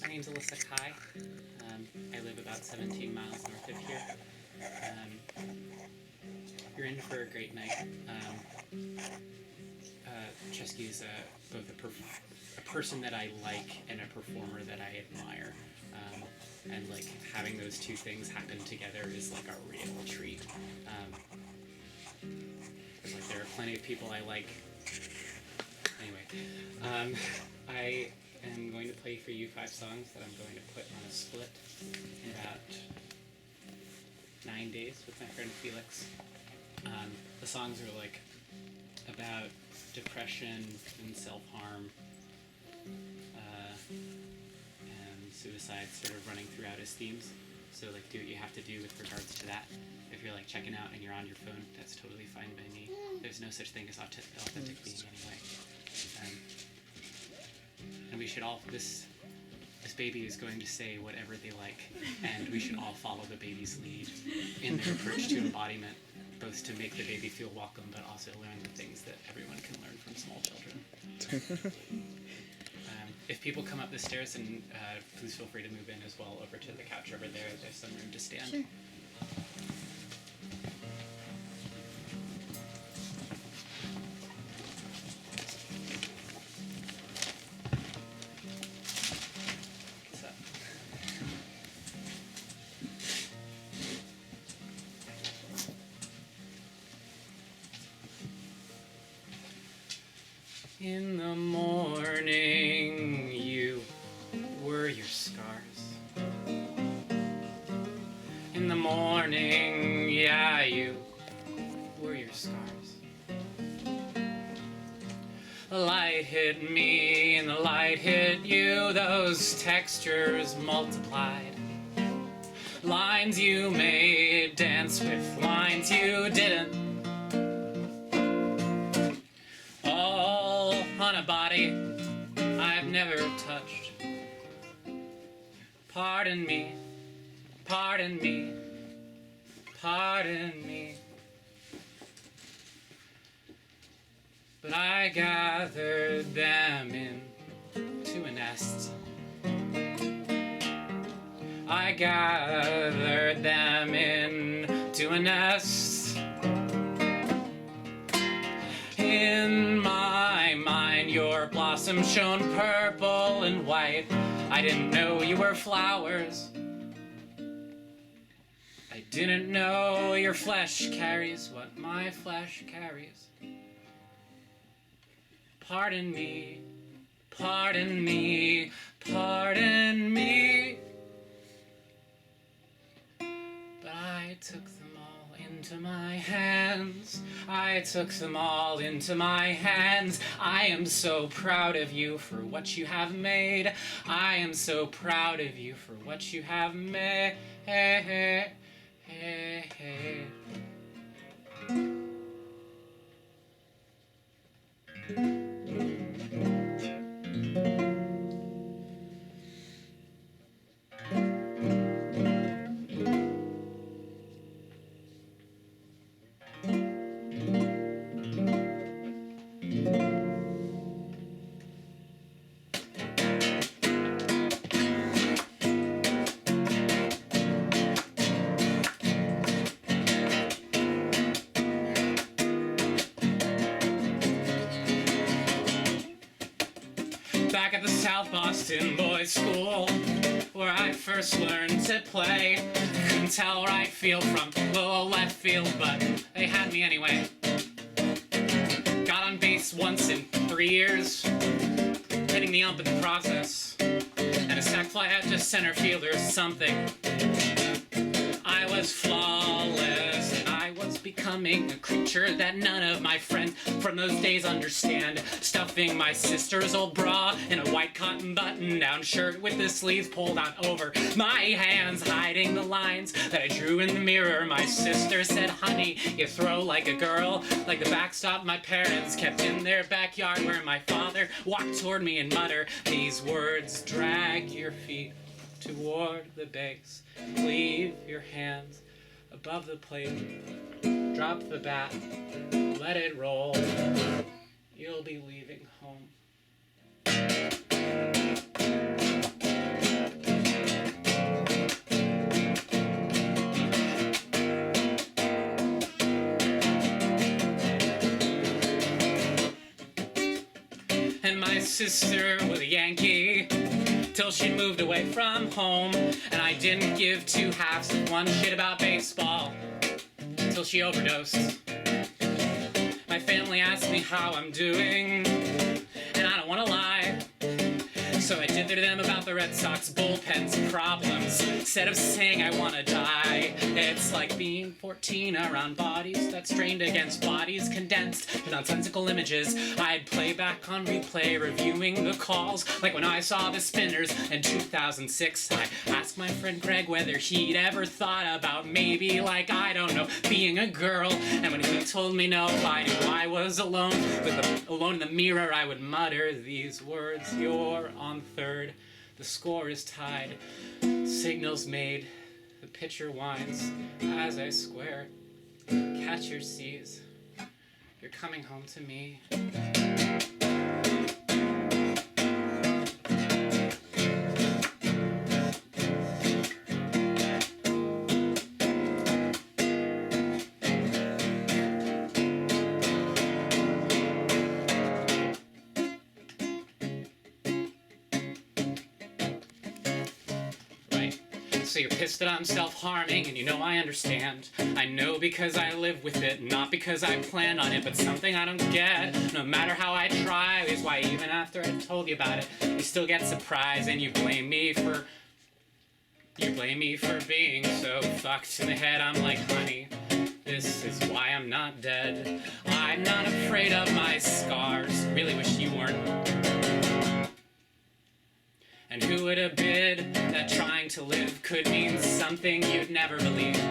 My name's Alyssa. I live about 17 miles north of here. You're in for a great night. Chesky's both a person that I like and a performer that I admire. And like having those two things happen together is like a real treat. Like there are plenty of people I like. Anyway, I am going to play for you 5 songs that I'm going to put on a split in about 9 days with my friend Felix. The songs are like about depression and self-harm and suicide sort of running throughout his themes. So like do what you have to do with regards to that. If you're like checking out and you're on your phone, that's totally fine by me. There's no such thing as authentic being anyway. And we should all, this baby is going to say whatever they like, and we should all follow the baby's lead in their approach to embodiment, both to make the baby feel welcome, but also learn the things that everyone can learn from small children. If people come up the stairs, and please feel free to move in as well over to the couch over there. There's some room to stand. Sure. In the morning, you were your scars. In the morning, yeah, you were your scars. The light hit me and the light hit you, those textures multiplied. Lines you made dance with lines you didn't. On a body I've never touched. Pardon me, pardon me, pardon me. But I gathered them into a nest. I gathered them into a nest. In my mind, your blossom shone purple and white. I didn't know you were flowers. I didn't know your flesh carries what my flesh carries. Pardon me, pardon me, pardon me. But I took them all into my hands. I took them all into my hands. I am so proud of you for what you have made. I am so proud of you for what you have made. Back at the South Boston Boys School, where I first learned to play. Couldn't tell right field from low left field, but they had me anyway. Got on base once in 3 years, hitting the ump in the process, and a sac fly out to center field or something. I was flawless, and I was becoming a creature that none of my friends from those days understand. Stuffing my sister's old bra in a white cotton button-down shirt with the sleeves pulled out over my hands, hiding the lines that I drew in the mirror. My sister said, honey, you throw like a girl, like the backstop my parents kept in their backyard, where my father walked toward me and muttered these words: drag your feet toward the base, leave your hands above the plate, drop the bat, let it roll, you'll be leaving home. and my sister was a Yankee, till she moved away from home, and I didn't give two halves of one shit about baseball, till she overdosed. My family asked me how I'm doing, and I don't want to lie, so I did to them about the Red Sox bullpen's problems, instead of saying I want to die. It's like being 14 around bodies that strained against bodies condensed to nonsensical images. I'd play back on replay, reviewing the calls, like when I saw the Spinners in 2006. I asked my friend Greg whether he'd ever thought about maybe, like, I don't know, being a girl, and when he told me no, I knew I was alone. Alone in the mirror, I would mutter these words: you're on third, the score is tied, signals made, the pitcher whines as I square. Catcher sees, you're coming home to me. So you're pissed that I'm self-harming, and you know I understand. I know because I live with it, not because I planned on it, but something I don't get. No matter how I try, is why even after I told you about it, you still get surprised, and you blame me for being so fucked in the head. I'm like, honey, this is why I'm not dead. I'm not afraid of my scars. Really wish you weren't. And who would have bid that trying to live could mean something you'd never believe?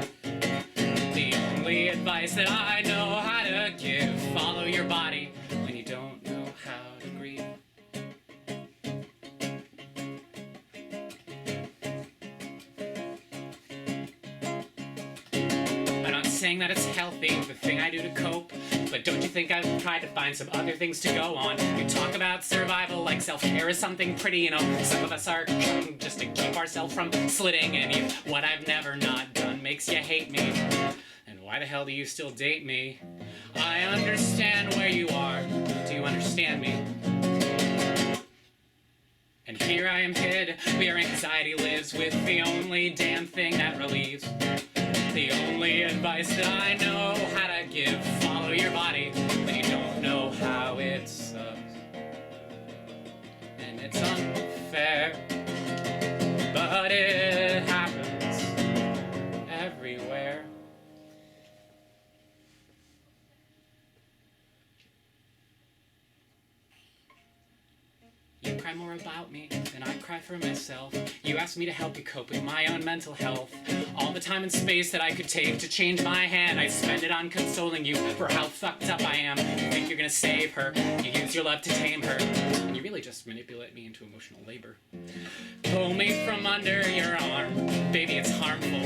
The only advice that I know how to give: follow your body when you don't know how to grieve. I'm not saying that it's healthy, the thing I do to cope, but don't you think I've tried to find some other things to go on? You talk about survival like self-care is something pretty, you know. Some of us are trying just to keep ourselves from slitting, and what I've never not done makes you hate me. And why the hell do you still date me? I understand where you are. Do you understand me? And here I am hid where anxiety lives, with the only damn thing that relieves. The only advice that I know how to give: follow your body when you don't know how it sucks. And it's unfair, but it happens everywhere. You cry more about me than I cry for myself. You ask me to help you cope with my own mental health. All the time and space that I could take to change my hand, I spend it on consoling you for how fucked up I am. You think you're gonna save her, you use your love to tame her, and you really just manipulate me into emotional labor. Pull me from under your arm, baby, it's harmful.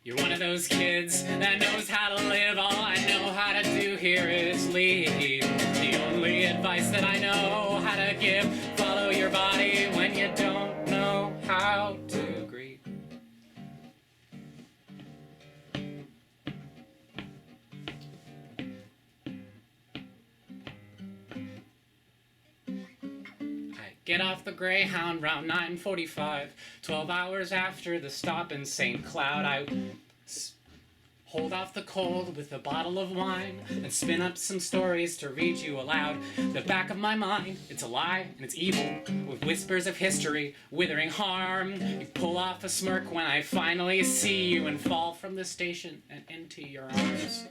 You're one of those kids that knows how to live. All I know how to do here is leave. The only advice that I know how to give: follow your body when you don't know how to grieve. I get off the Greyhound round 9:45, 12 hours after the stop in St. Cloud. I hold off the cold with a bottle of wine and spin up some stories to read you aloud. The back of my mind, it's a lie and it's evil, with whispers of history, withering harm. You pull off a smirk when I finally see you and fall from the station and into your arms.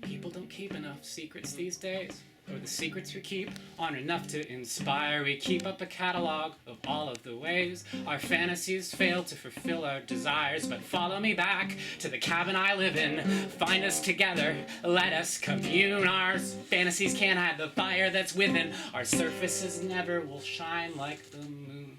People don't keep enough secrets these days, or the secrets we keep aren't enough to inspire. We keep up a catalog of all of the ways our fantasies fail to fulfill our desires. But follow me back to the cabin I live in. Find us together, let us commune. Our fantasies can't hide the fire that's within. Our surfaces never will shine like the moon.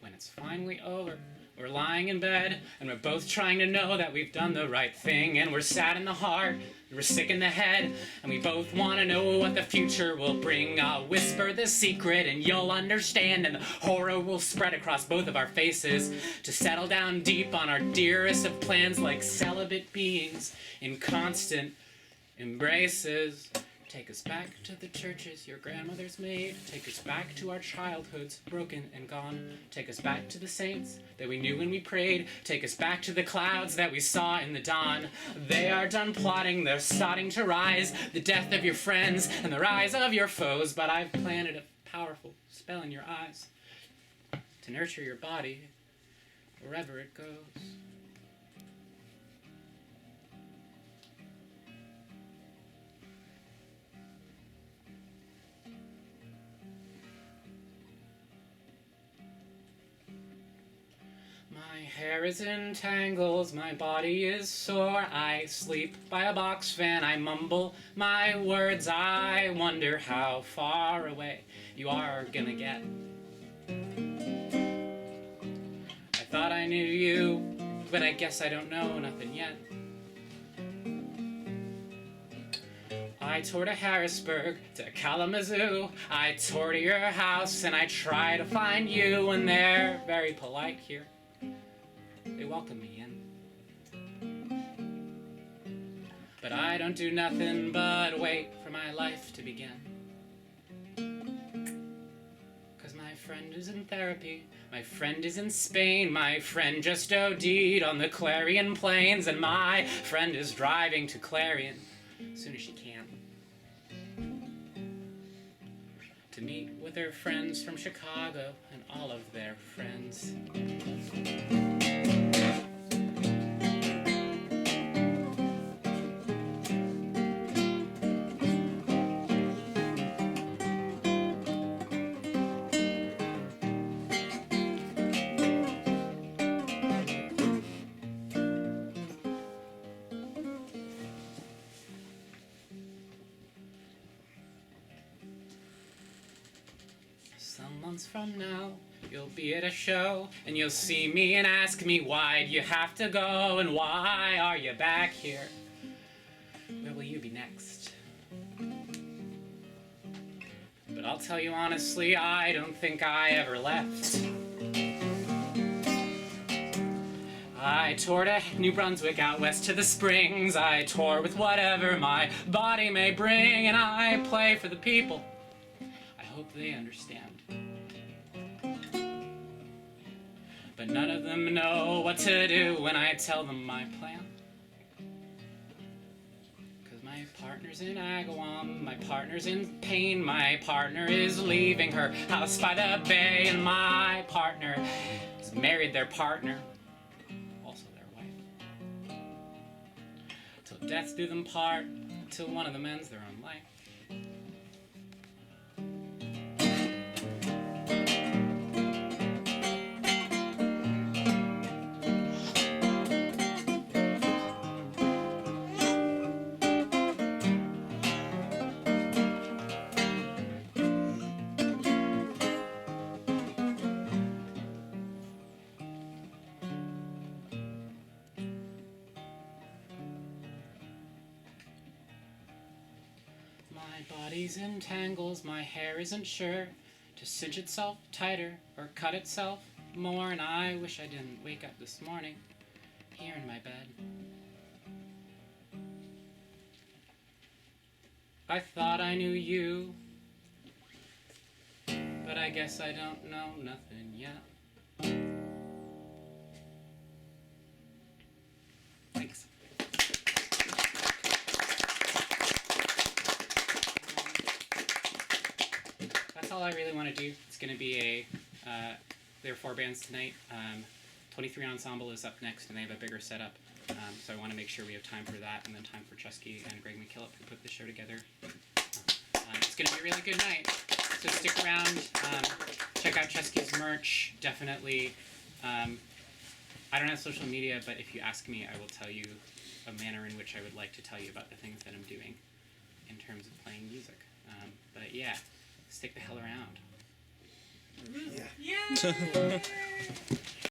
When it's finally over, We're lying in bed, and we're both trying to know that we've done the right thing, and we're sad in the heart, and we're sick in the head, and we both want to know what the future will bring. I'll whisper the secret, and you'll understand, and the horror will spread across both of our faces, to settle down deep on our dearest of plans, like celibate beings in constant embraces. Take us back to the churches your grandmothers made. Take us back to our childhoods, broken and gone. Take us back to the saints that we knew when we prayed. Take us back to the clouds that we saw in the dawn. They are done plotting, they're starting to rise. The death of your friends and the rise of your foes. But I've planted a powerful spell in your eyes to nurture your body wherever it goes. My hair is in tangles, my body is sore. I sleep by a box fan, I mumble my words. I wonder how far away you are gonna get. I thought I knew you, but I guess I don't know nothing yet. I tore to Harrisburg, to Kalamazoo. I tore to your house and I try to find you, and they're very polite here. They welcome me in. But I don't do nothing but wait for my life to begin. 'Cause my friend is in therapy, my friend is in Spain, my friend just OD'd on the Clarion Plains, and my friend is driving to Clarion as soon as she can to meet with her friends from Chicago and all of their friends. Some months from now, you'll be at a show, and you'll see me and ask me, why'd you have to go, and why are you back here? Where will you be next? But I'll tell you honestly, I don't think I ever left. I toured to New Brunswick, out west to the Springs. I tour with whatever my body may bring, and I play for the people. I hope they understand. But none of them know what to do when I tell them my plan. 'Cause my partner's in Agawam, my partner's in pain, my partner is leaving her house by the bay, and my partner has married their partner, also their wife. Till death do them part, till one of them ends their own life. My body's in tangles, my hair isn't sure to cinch itself tighter or cut itself more, and I wish I didn't wake up this morning here in my bed. I thought I knew you, but I guess I don't know nothing yet. Thanks. That's all I really want to do. It's going to be there are 4 bands tonight. 23 Ensemble is up next, and they have a bigger setup. So I want to make sure we have time for that, and then time for Chusky and Greg McKillop who put the show together. It's going to be a really good night. So stick around. Check out Chusky's merch. Definitely. I don't have social media, but if you ask me, I will tell you a manner in which I would like to tell you about the things that I'm doing in terms of playing music. But yeah, stick the hell around. Yeah.